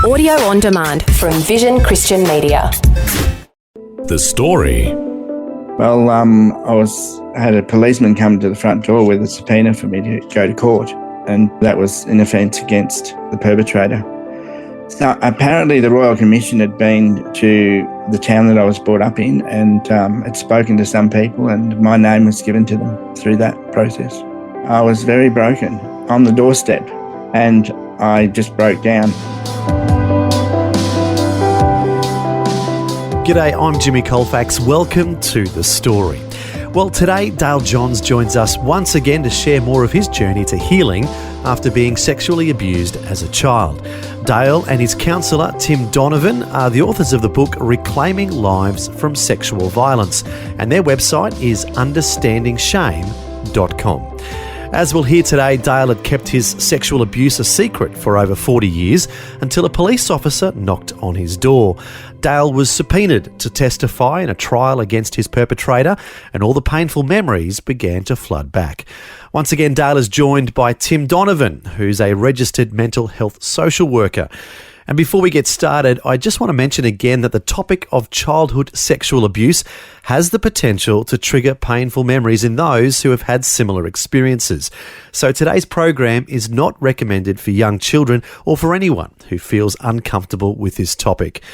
Audio on demand from Vision Christian Media. The story. Well, I had a policeman come to the front door with a subpoena for me to go to court, and that was an offence against the perpetrator. So apparently the Royal Commission had been to the town that I was brought up in and had spoken to some people, and my name was given to them through that process. I was very broken on the doorstep and I just broke down. G'day, I'm Jimmy Colefax. Welcome to The Story. Well, today Dale Johns joins us once again to share more of his journey to healing after being sexually abused as a child. Dale and his counsellor, Tim Donavan, are the authors of the book Reclaiming Lives from Sexual Violence, and their website is understandingshame.com. As we'll hear today, Dale had kept his sexual abuse a secret for over 40 years until a police officer knocked on his door. Dale was subpoenaed to testify in a trial against his perpetrator, and all the painful memories began to flood back. Once again, Dale is joined by Tim Donavan, who's a registered mental health social worker. And before we get started, I just want to mention again that the topic of childhood sexual abuse has the potential to trigger painful memories in those who have had similar experiences. So today's program is not recommended for young children or for anyone who feels uncomfortable with this topic.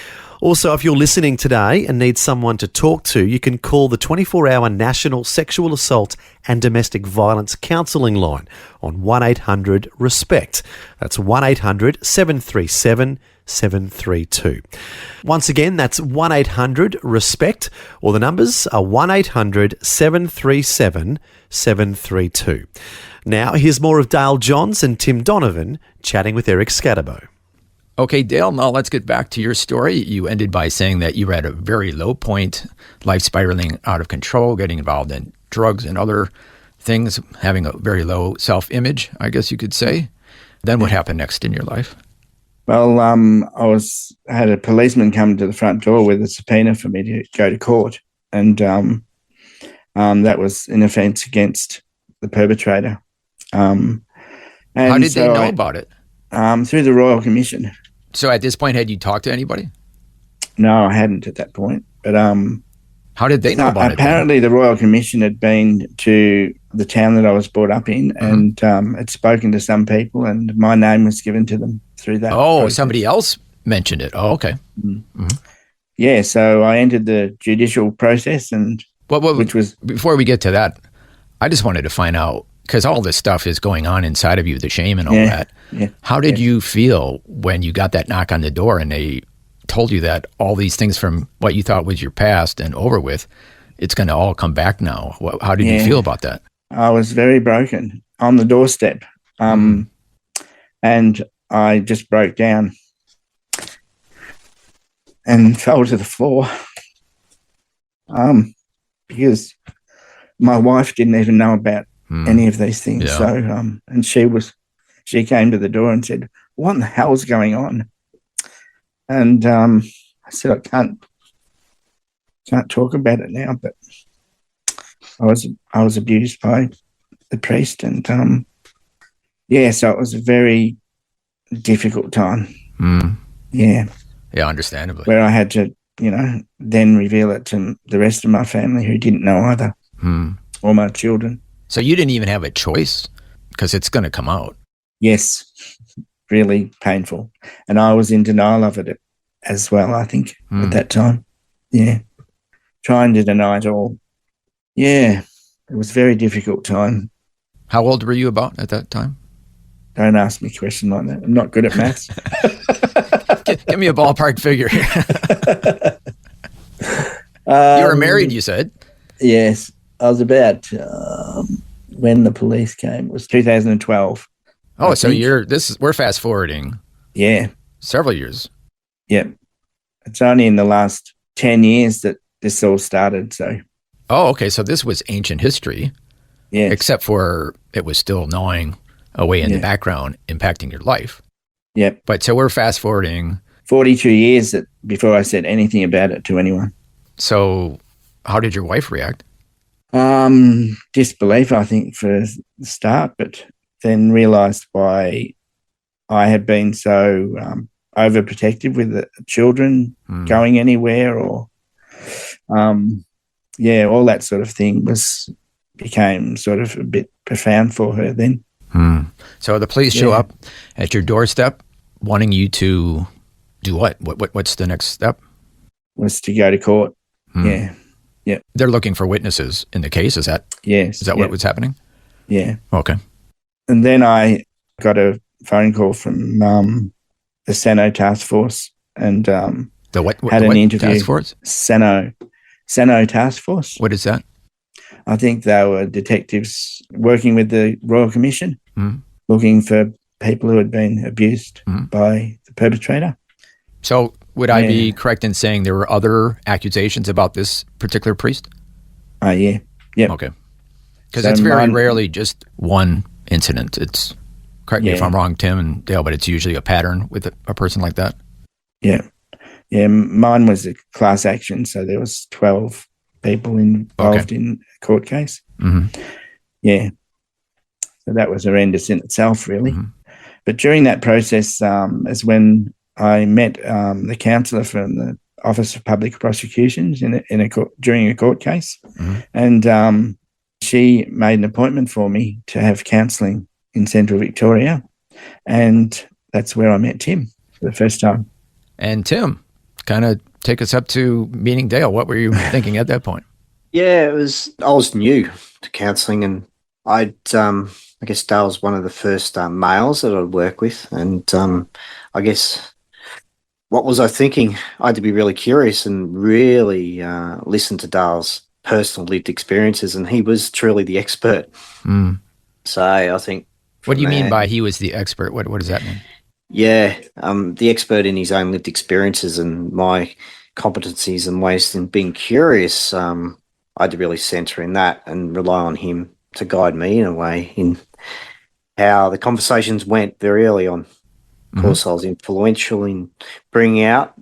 Also, if you're listening today and need someone to talk to, you can call the 24-hour National Sexual Assault and Domestic Violence Counselling line on 1-800-RESPECT. That's 1-800-737-732. Once again, that's 1-800-RESPECT, or the numbers are 1-800-737-732. Now, here's more of Dale Johns and Tim Donavan chatting with Eric Scatterbo. Okay, Dale, now let's get back to your story. You ended by saying that you were at a very low point, life spiraling out of control, getting involved in drugs and other things, having a very low self-image, I guess you could say. Then what happened next in your life? Well, I had a policeman come to the front door with a subpoena for me to go to court, and that was an offence against the perpetrator. And how did they know about it? Through the Royal Commission. So at this point, had you talked to anybody? No, I hadn't at that point. But how did they know about it? Apparently the Royal Commission had been to the town that I was brought up in and had spoken to some people, and my name was given to them through that. Oh, process. Somebody else mentioned it. Oh, okay. Mm-hmm. Yeah, so I entered the judicial process, and which was... Before we get to that, I just wanted to find out, because all this stuff is going on inside of you, the shame and all that. Yeah, how did you feel when you got that knock on the door and they told you that all these things from what you thought was your past and over with, it's going to all come back now? How did you feel about that? I was very broken on the doorstep, and I just broke down and fell to the floor because my wife didn't even know about any of these things. Yeah. So, and she came to the door and said, "What in the hell's going on?" And I said, "I can't talk about it now, but I was abused by the priest, and so it was a very difficult time. Yeah, understandably. Where I had to, then reveal it to the rest of my family who didn't know either, or my children. So you didn't even have a choice because it's going to come out. Yes, really painful. And I was in denial of it as well, I think, at that time. Yeah, trying to deny it all. Yeah, it was a very difficult time. How old were you about at that time? Don't ask me a question like that. I'm not good at maths. Give me a ballpark figure. You were married, you said? Yes. I was about, when the police came, it was 2012. Oh, so we're fast forwarding. Yeah. Several years. Yep. It's only in the last 10 years that this all started, so. Oh, okay. So this was ancient history. Yeah. Except for it was still gnawing away in the background, impacting your life. Yep. But so we're fast forwarding. 42 years before I said anything about it to anyone. So how did your wife react? Disbelief, I think, for the start, but then realised why I had been so overprotective with the children going anywhere, or all that sort of thing became sort of a bit profound for her then. So the police show up at your doorstep wanting you to do what? What's the next step? Was to go to court. Yeah. They're looking for witnesses in the case, is that? Yes. Is that what was happening? Yeah. Okay. And then I got a phone call from the Sano task force, and the what had an interview. Task force? Sano task force. What is that? I think they were detectives working with the Royal Commission, looking for people who had been abused by the perpetrator. So would I be correct in saying there were other accusations about this particular priest? Yeah. Yep. Okay. Because it's very rarely just one incident. It's, correct me if I'm wrong, Tim and Dale, but it's usually a pattern with a person like that. Yeah. Yeah, mine was a class action, so there was 12 people involved in a court case. Yeah. So that was horrendous in itself, really. But during that process is when I met the counsellor from the Office of Public Prosecutions during a court case. And she made an appointment for me to have counselling in Central Victoria. And that's where I met Tim for the first time. And Tim, kind of take us up to meeting Dale. What were you thinking at that point? Yeah, I was new to counselling, and I guess Dale's one of the first males that I'd work with. And I guess, what was I thinking? I had to be really curious and really listen to Dale's personal lived experiences, and he was truly the expert. So I think... What do you mean by he was the expert? What does that mean? Yeah, the expert in his own lived experiences, and my competencies and ways in being curious, I had to really centre in that and rely on him to guide me in a way in how the conversations went very early on. Of course, I was influential in bringing out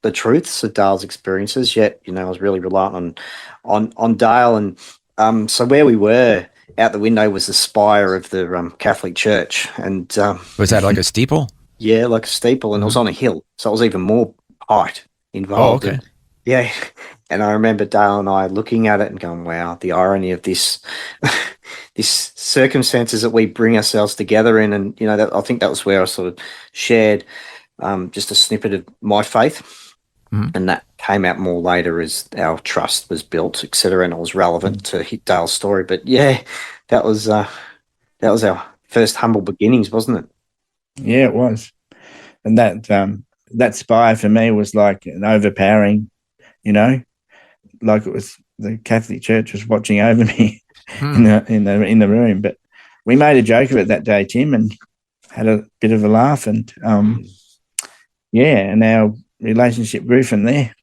the truths of Dale's experiences, yet, I was really reliant on Dale. And so where we were, out the window was the spire of the Catholic Church. And was that like a steeple? Yeah, like a steeple, and it was on a hill, so it was even more height involved. Oh, okay. Yeah, and I remember Dale and I looking at it and going, wow, the irony of this this circumstances that we bring ourselves together in. And, I think that was where I sort of shared just a snippet of my faith. And that came out more later as our trust was built, et cetera, and it was relevant to Dale's story. But yeah, that was our first humble beginnings, wasn't it? Yeah, it was. And that spire for me was like an overpowering, like it was the Catholic Church was watching over me in the room. But we made a joke of it that day, Tim, and had a bit of a laugh, and and our relationship grew from there.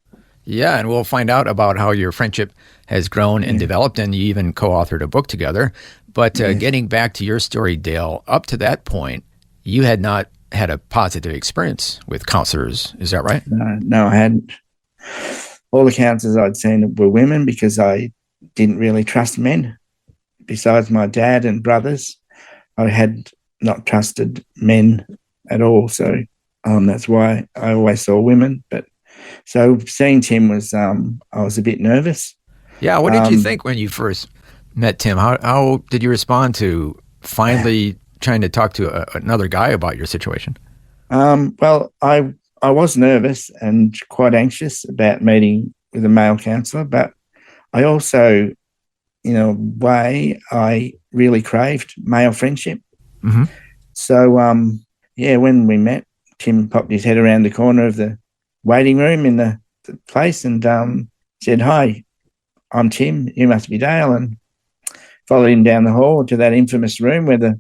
Yeah, and we'll find out about how your friendship has grown and developed, and you even co-authored a book together. But getting back to your story, Dale, up to that point, you had not had a positive experience with counselors. Is that right? No, I hadn't. All the counselors I'd seen were women because I didn't really trust men. Besides my dad and brothers, I had not trusted men at all. So that's why I always saw women. But so seeing Tim was, I was a bit nervous. Yeah. What did you think when you first met Tim? How did you respond to finally trying to talk to another guy about your situation? Well, I was nervous and quite anxious about meeting with a male counsellor, but I also, in a way, I really craved male friendship. So, when we met, Tim popped his head around the corner of the waiting room in the place and said, "Hi, I'm Tim. You must be Dale," and followed him down the hall to that infamous room where the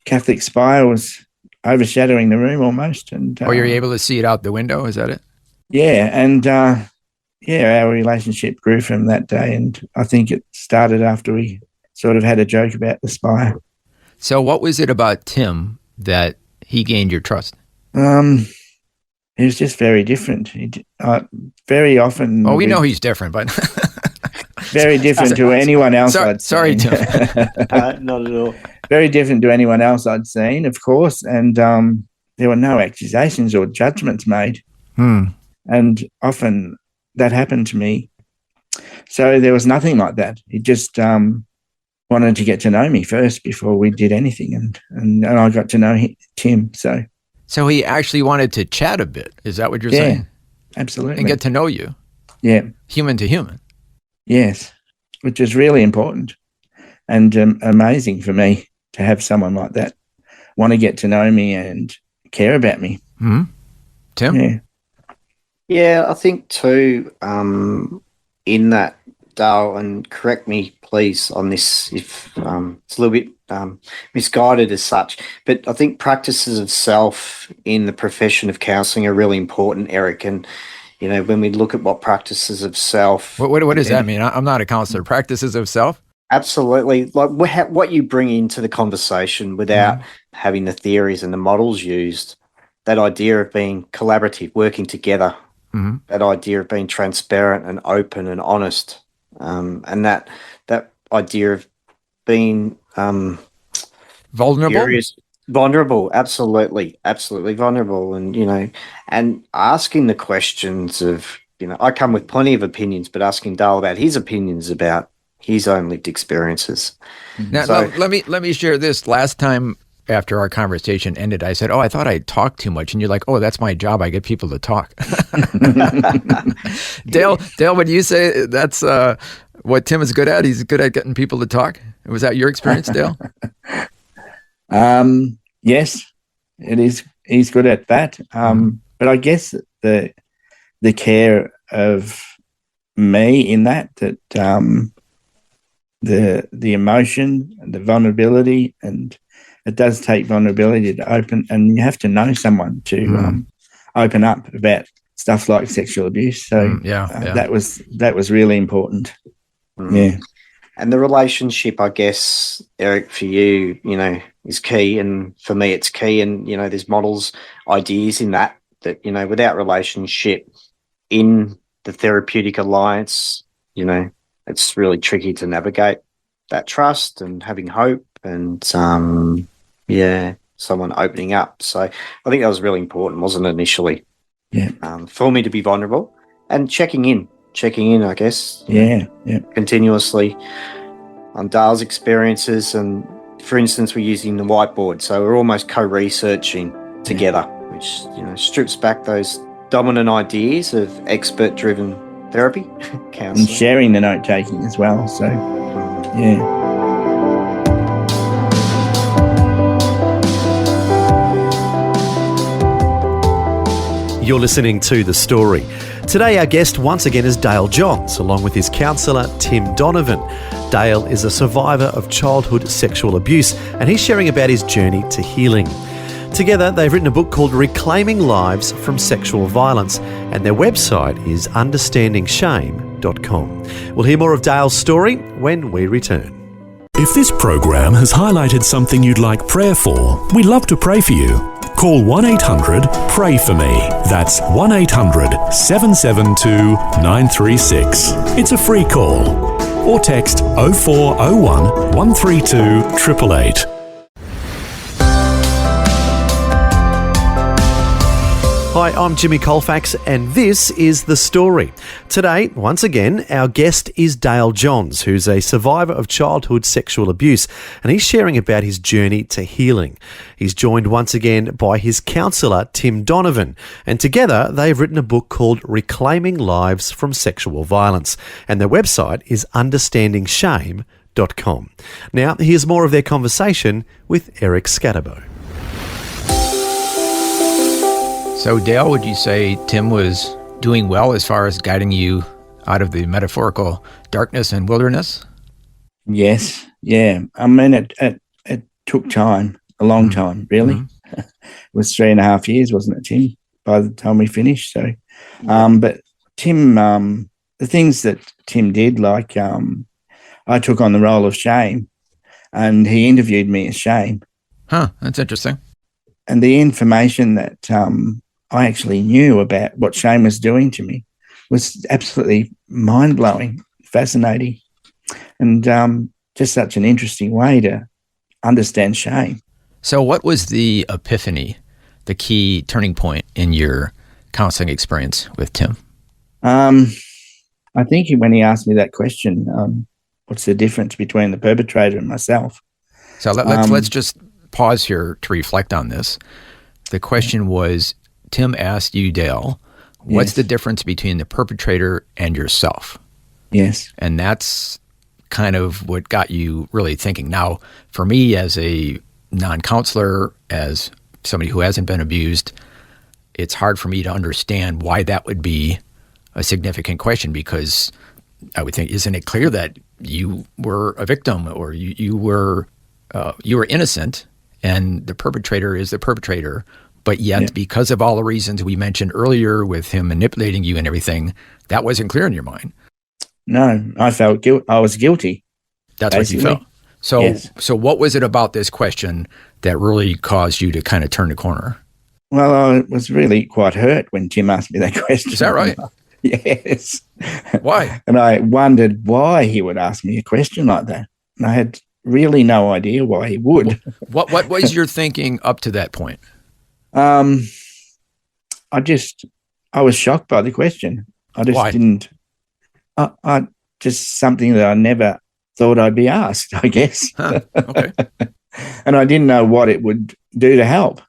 Catholic spire was overshadowing the room almost. And were you able to see it out the window? Is that it? Yeah, and our relationship grew from that day, and I think it started after we sort of had a joke about the spire. So what was it about Tim that he gained your trust? He was just very different. Very often... Oh, we know he's different, but... very different to anyone else I'd seen. Sorry, Tim. Not at all. Very different to anyone else I'd seen, of course. And there were no accusations or judgments made. And often that happened to me. So there was nothing like that. He just wanted to get to know me first before we did anything. And I got to know Tim. So he actually wanted to chat a bit. Is that what you're saying? Absolutely. And get to know you. Yeah. Human to human. Yes, which is really important and amazing for me to have someone like that want to get to know me and care about me. Tim? Yeah, I think too, in that, Dale, and correct me please on this if it's a little bit misguided as such, but I think practices of self in the profession of counselling are really important, Eric. And, you know, when we look at what practices of self... What does that mean? I'm not a counsellor. Practices of self? Absolutely. Like what you bring into the conversation without having the theories and the models used, that idea of being collaborative, working together, that idea of being transparent and open and honest, and that idea of being vulnerable, absolutely vulnerable, and, you know, and asking the questions of, you know, I come with plenty of opinions, but asking Dale about his opinions about his own lived experiences. Now, let me share this. Last time after our conversation ended, I said, I thought I talked too much. And you're like, that's my job. I get people to talk. Dale, would you say that's what Tim is good at? He's good at getting people to talk. Was that your experience, Dale? Yes, it is. He's good at that. But I guess the care of me in that the emotion and the vulnerability, and it does take vulnerability to open, and you have to know someone to open up about stuff like sexual abuse. So that was really important. Yeah. And the relationship, I guess, Eric, for you, you know, is key. And for me, it's key. And, you know, there's models, ideas in that, you know, without relationship in the therapeutic alliance, you know, it's really tricky to navigate that trust and having hope and, someone opening up. So I think that was really important, wasn't it, initially? Yeah. For me to be vulnerable and checking in, I guess. Yeah. Continuously on Dale's experiences. And, for instance, we're using the whiteboard. So we're almost co-researching together, which, you know, strips back those dominant ideas of expert-driven therapy, counselling. And sharing the note-taking as well. So, yeah. You're listening to The Story. Today our guest once again is Dale Johns, along with his counsellor Tim Donavan. Dale is a survivor of childhood sexual abuse, and he's sharing about his journey to healing. Together they've written a book called Reclaiming Lives from Sexual Violence, and their website is understandingshame.com. We'll hear more of Dale's story when we return. If this program has highlighted something you'd like prayer for, we'd love to pray for you. Call 1-800-PRAY-FOR-ME. That's 1-800-772-936. It's a free call. Or text 0401 132 888. Hi, I'm Jimmy Colefax, and this is The Story. Today, once again, our guest is Dale Johns, who's a survivor of childhood sexual abuse, and he's sharing about his journey to healing. He's joined once again by his counsellor, Tim Donavan, and together they've written a book called Reclaiming Lives from Sexual Violence, and their website is understandingshame.com. Now, here's more of their conversation with Eric Scatterbo. So, Dale, would you say Tim was doing well as far as guiding you out of the metaphorical darkness and wilderness? Yes. Yeah. I mean, it took time, a long time, really. It was 3.5 years, wasn't it, Tim, by the time we finished? So, but Tim, the things that Tim did, like I took on the role of shame, and he interviewed me as shame. Huh, that's interesting. And the information that I actually knew about what shame was doing to me was absolutely mind-blowing, fascinating, and just such an interesting way to understand shame. So what was the epiphany the key turning point in your counseling experience with Tim? I think when he asked me that question, what's the difference between the perpetrator and myself? So let's just pause here to reflect on this. The question was, Tim asked you, Dale, what's the difference between the perpetrator and yourself? Yes. And that's kind of what got you really thinking. Now, for me as a non-counselor, as somebody who hasn't been abused, it's hard for me to understand why that would be a significant question, because I would think, isn't it clear that you were a victim, or you were innocent, and the perpetrator is the perpetrator, but yet because of all the reasons we mentioned earlier with him manipulating you and everything, that wasn't clear in your mind. No, I felt I was guilty. That's basically what you felt. So what was it about this question that really caused you to kind of turn the corner? Well, I was really quite hurt when Tim asked me that question. Is that right? Yes. Why? And I wondered why he would ask me a question like that. And I had really no idea why he would. What was your thinking up to that point? I was shocked by the question. I just Why? didn't. I just something that I never thought I'd be asked, I guess. Huh, okay. And I didn't know what it would do to help,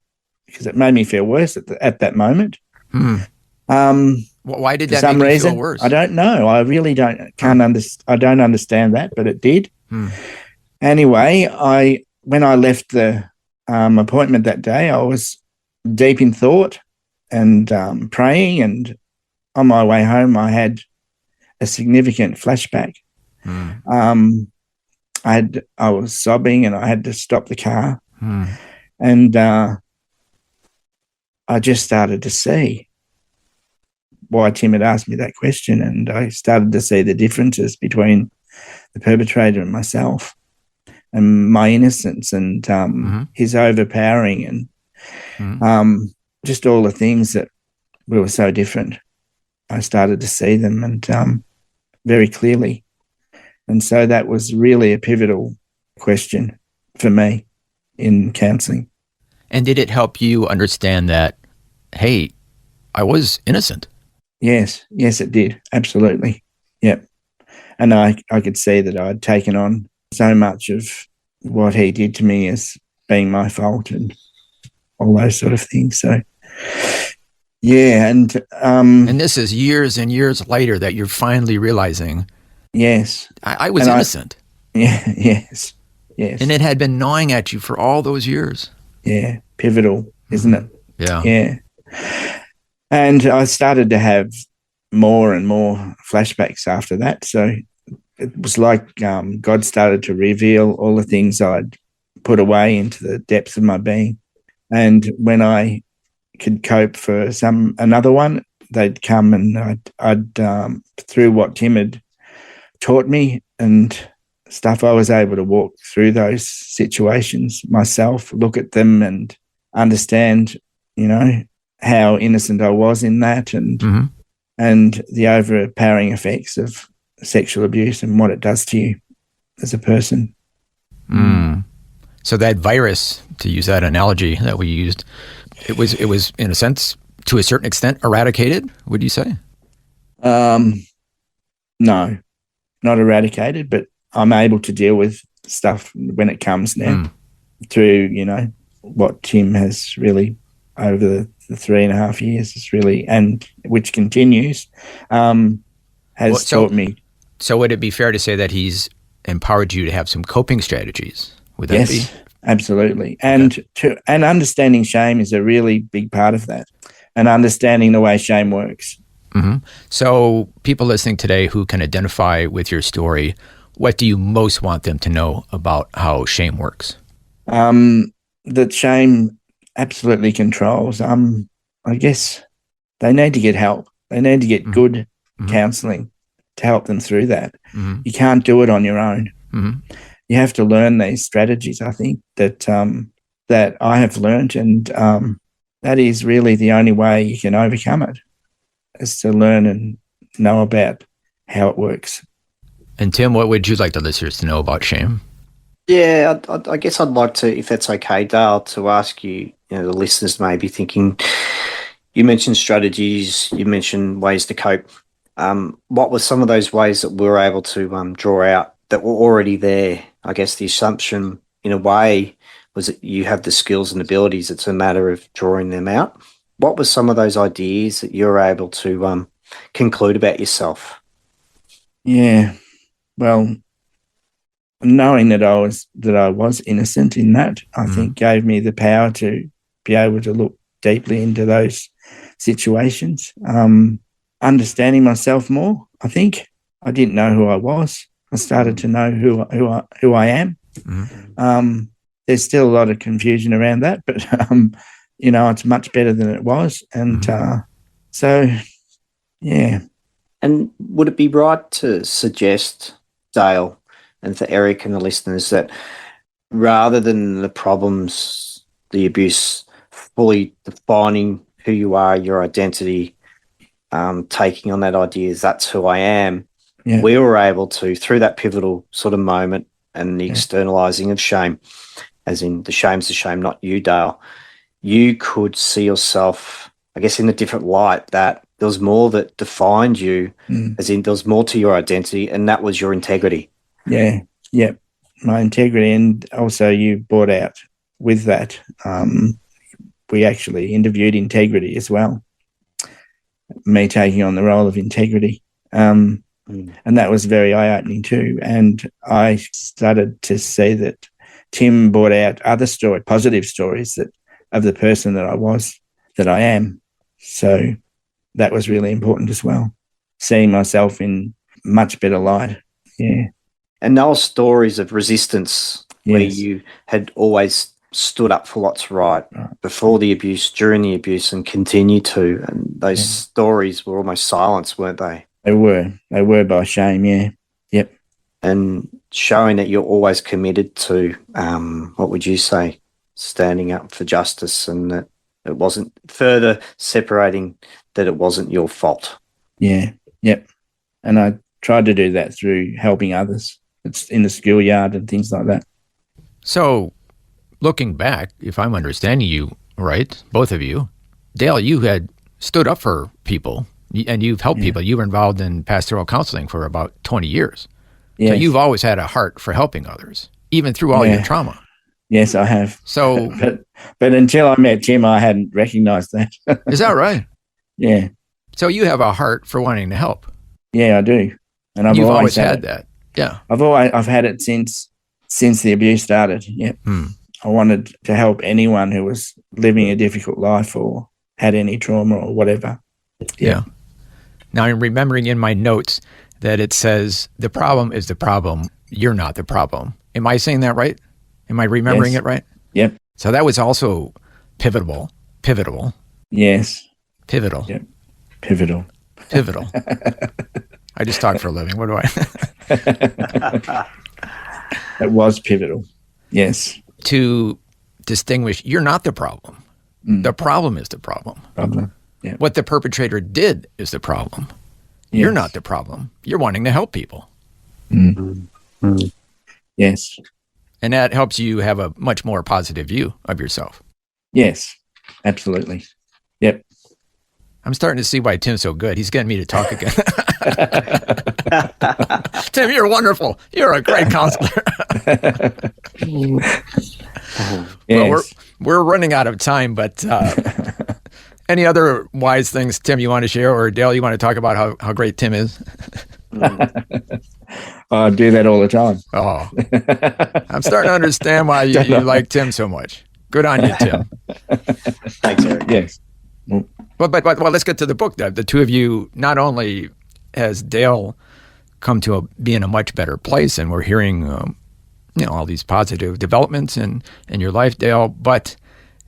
because it made me feel worse at that moment. Why did For that some make reason, you feel worse? I don't know. I really don't. I don't understand that, but it did. Anyway, when I left the appointment that day, I was deep in thought and praying, and on my way home, I had a significant flashback. I was sobbing, and I had to stop the car, and I just started to see why Tim had asked me that question, and I started to see the differences between the perpetrator and myself, and my innocence, and his overpowering, and just all the things that we were so different. I started to see them, and very clearly. And so that was really a pivotal question for me in counselling. And did it help you understand that, hey, I was innocent? Yes, it did. Absolutely. Yep. And I could see that I'd taken on so much of what he did to me as being my fault and all those sort of things. So, yeah. And this is years and years later that you're finally realizing, yes, I was innocent. Yes. And it had been gnawing at you for all those years. Yeah. Pivotal, isn't it? Yeah. Yeah. And I started to have more and more flashbacks after that. So it was like God started to reveal all the things I'd put away into the depths of my being. And when I could cope for another one, they'd come, and I'd through what Tim had taught me and stuff, I was able to walk through those situations myself, look at them and understand, how innocent I was in that, and the overpowering effects of sexual abuse and what it does to you as a person. So that virus, to use that analogy that we used, it was in a sense, to a certain extent, eradicated, would you say? No, not eradicated, but I'm able to deal with stuff when it comes now through, what Tim has really over the 3.5 years is really, and which continues, has taught me. So would it be fair to say that he's empowered you to have some coping strategies? Would that be? Yes, absolutely. And and understanding shame is a really big part of that, and understanding the way shame works. So people listening today who can identify with your story, what do you most want them to know about how shame works? That shame absolutely controls. I guess they need to get help. They need to get good counselling to help them through that. You can't do it on your own. You have to learn these strategies, I think, that I have learned, and that is really the only way you can overcome it, is to learn and know about how it works. And Tim, what would you like the listeners to know about shame? Yeah, I guess I'd like to, if that's okay, Dale, to ask you, the listeners may be thinking, you mentioned strategies, you mentioned ways to cope. What were some of those ways that we were able to draw out that were already there? I guess the assumption, in a way, was that you have the skills and abilities. It's a matter of drawing them out. What were some of those ideas that you were able to conclude about yourself? Yeah, well, knowing that I was innocent in that, I think gave me the power to be able to look deeply into those situations. Understanding myself more, I think. I didn't know who I was. I started to know who I am. There's still a lot of confusion around that, but it's much better than it was. And so, yeah. And would it be right to suggest, Dale, and for Eric and the listeners, that rather than the problems, the abuse, fully defining who you are, your identity, taking on that idea as that's who I am, we were able to, through that pivotal sort of moment and the externalizing of shame, as in the shame's the shame, not you, Dale, you could see yourself, I guess, in a different light, that there was more that defined you, as in there was more to your identity, and that was your integrity. Yeah, my integrity. And also you brought out with that, we actually interviewed integrity as well, me taking on the role of integrity. And that was very eye-opening too. And I started to see that Tim brought out other positive stories of the person that I am. So that was really important as well, seeing myself in much better light. Yeah. And those stories of resistance where you had always stood up for what's right before the abuse, during the abuse, and continue to. And those stories were almost silenced, weren't they? They were by shame, yeah. Yep. And showing that you're always committed to, what would you say, standing up for justice, and that it wasn't further separating that it wasn't your fault. Yeah, yep. And I tried to do that through helping others. It's in the schoolyard and things like that. So, looking back, if I'm understanding you right, both of you, Dale, you had stood up for people and you've helped people. You were involved in pastoral counseling for about 20 years. Yes. So you've always had a heart for helping others, even through all your trauma. Yes, I have. So, but until I met Jim, I hadn't recognized that. Is that right? Yeah. So you have a heart for wanting to help. Yeah, I do. And You've always had that. Yeah. I've had it since the abuse started. Yep. I wanted to help anyone who was living a difficult life or had any trauma or whatever. Yeah. Now I'm remembering in my notes that it says the problem is the problem. You're not the problem. Am I saying that right? Am I remembering it right? Yep. So that was also pivotal. Yes. Pivotal. Yep. Pivotal. I just talk for a living. What do I? It was pivotal. Yes. To distinguish, you're not the problem. The problem is the problem. Yeah. What the perpetrator did is the problem. Yes. You're not the problem. You're wanting to help people. Yes. And that helps you have a much more positive view of yourself. Yes, absolutely. Yep. I'm starting to see why Tim's so good. He's getting me to talk again. Tim, you're wonderful. You're a great counselor. Well, we're running out of time, but any other wise things, Tim, you want to share? Or Dale, you want to talk about how great Tim is? I do that all the time. Oh, I'm starting to understand why you like Tim so much. Good on you, Tim. Thanks, Eric. Yes. But let's get to the book. The two of you, not only has Dale come to be in a much better place, and we're hearing all these positive developments in your life, Dale, but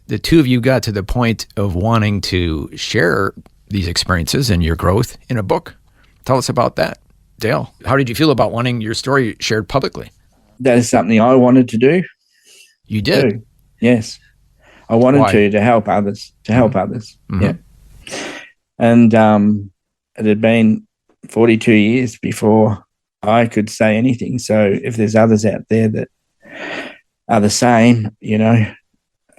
the two of you got to the point of wanting to share these experiences and your growth in a book. Tell us about that. Dale, how did you feel about wanting your story shared publicly? That is something I wanted to do. You did? Yes. I wanted to help others, Mm-hmm. Yeah. And it had been 42 years before I could say anything. So if there's others out there that are the same,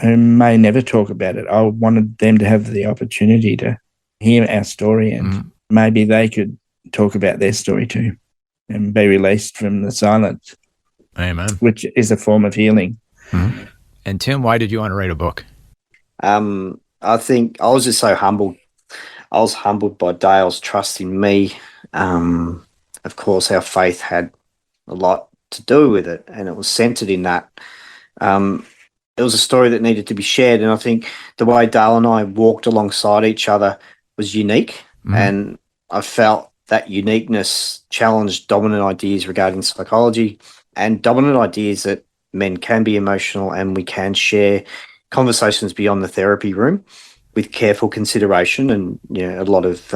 who may never talk about it. I wanted them to have the opportunity to hear our story, and maybe they could talk about their story too and be released from the silence. Amen. Which is a form of healing. Mm-hmm. And Tim, why did you want to write a book? I think I was just so humbled. I was humbled by Dale's trust in me. Of course, our faith had a lot to do with it, and it was centered in that. It was a story that needed to be shared, and I think the way Dale and I walked alongside each other was unique, and I felt that uniqueness challenged dominant ideas regarding psychology and dominant ideas that men can be emotional and we can share conversations beyond the therapy room with careful consideration, and a lot of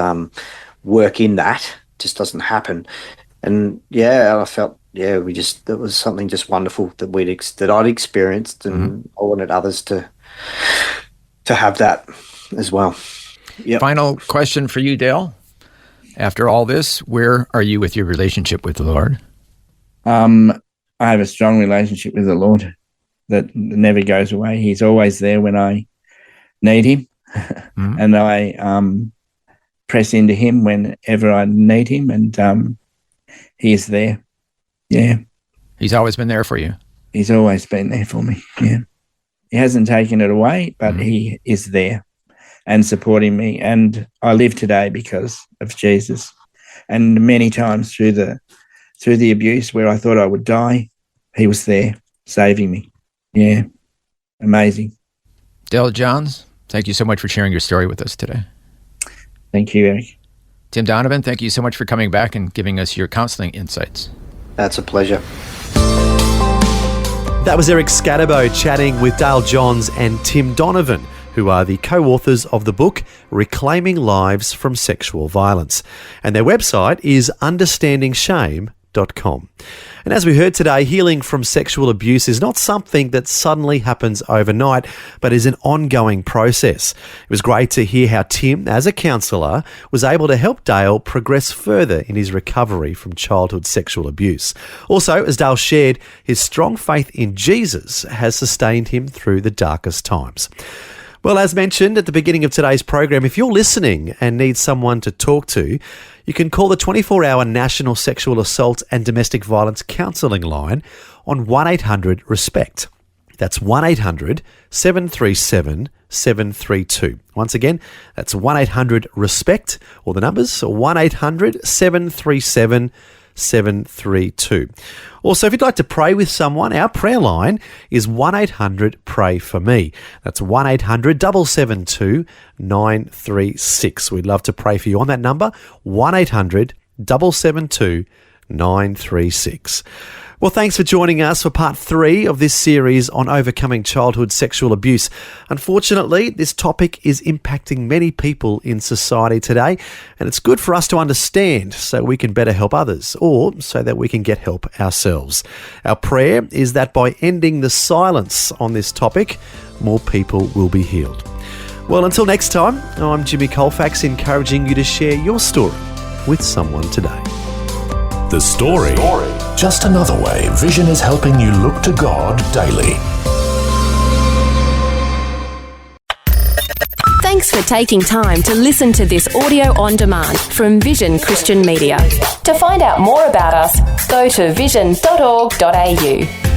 work in that just doesn't happen. And I felt that was something just wonderful that I'd experienced, and I wanted others to have that as well. Yep. Final question for you, Dale. After all this, where are you with your relationship with the Lord? I have a strong relationship with the Lord that never goes away. He's always there when I need him, and I press into him whenever I need him, and he is there. Yeah. He's always been there for you. He's always been there for me, yeah. He hasn't taken it away, but he is there and supporting me. And I live today because of Jesus. And many times through the abuse where I thought I would die, he was there saving me. Yeah. Amazing. Dale Johns, thank you so much for sharing your story with us today. Thank you, Eric. Tim Donavan, thank you so much for coming back and giving us your counseling insights. That's a pleasure. That was Eric Scatterbo chatting with Dale Johns and Tim Donavan, who are the co-authors of the book Reclaiming Lives from Sexual Violence. And their website is understandingshame.com. And as we heard today, healing from sexual abuse is not something that suddenly happens overnight, but is an ongoing process. It was great to hear how Tim, as a counsellor, was able to help Dale progress further in his recovery from childhood sexual abuse. Also, as Dale shared, his strong faith in Jesus has sustained him through the darkest times. Well, as mentioned at the beginning of today's program, if you're listening and need someone to talk to, you can call the 24-hour National Sexual Assault and Domestic Violence Counselling line on 1-800-RESPECT. That's 1-800-737-732. Once again, that's 1-800-RESPECT, or the numbers, 1-800-737-732. Also, if you'd like to pray with someone, our prayer line is 1-800-PRAY-FOR-ME. That's 1-800-772-936. We'd love to pray for you on that number, 1-800-772-936. Well, thanks for joining us for part 3 of this series on overcoming childhood sexual abuse. Unfortunately, this topic is impacting many people in society today, and it's good for us to understand so we can better help others, or so that we can get help ourselves. Our prayer is that by ending the silence on this topic, more people will be healed. Well, until next time, I'm Jimmy Colefax, encouraging you to share your story with someone today. The story. Just another way Vision is helping you look to God daily. Thanks for taking time to listen to this audio on demand from Vision Christian Media. To find out more about us, go to vision.org.au.